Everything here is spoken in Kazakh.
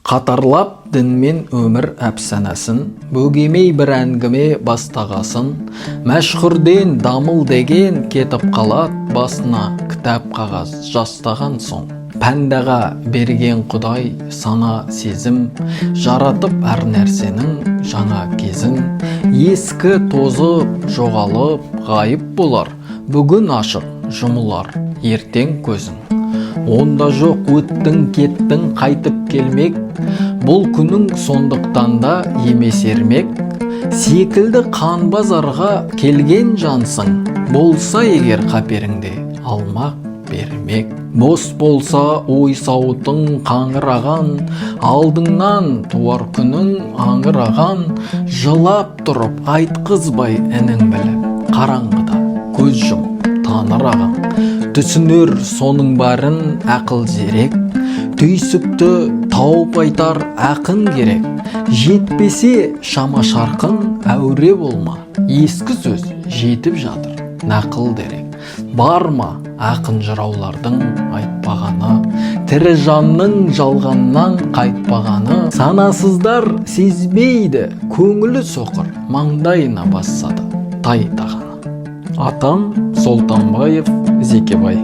Қатарлап дін мен өмір әпсанасын, бөгемей бір әңгіме бастағасын, мәшһүрден дамыл деген кетіп қалат, басына кітап қағаз жастаған соң. Пәндаға берген Құдай сана сезім, жаратып әр нәрсенің жаңа кезін, ескі тозып, жоғалып, ғайып болар, бүгін ашық жұмылар, ертең көзің. Онда жоқ өттің кеттің қайтып келмек, бұл күнің сондықтан да емес ермек. Секілді қан базарға келген жансың, болса егер қаперіңде алмақ бермек. Бос болса ой сауытың қаңыраған, алдыңнан туар күнің аңыраған, жылап тұрып айтқызбай інің біліп, қараңғыда көз жұмып таныр ағаң. Түсінер соның барын ақыл зерек, түйсікті тауып айтар ақын керек. Жетпесе шама шарқың әуре болма, ескі сөз жетіп жатыр нақыл дерек. Бар ма ақын жыраулардың айтпағаны, тірі жанның жалғаннан қайтпағаны. Санасыздар сезбейді, көңілі соқыр, маңдайына басса да тайтағаны. Атам Солтанбаев Зекебай.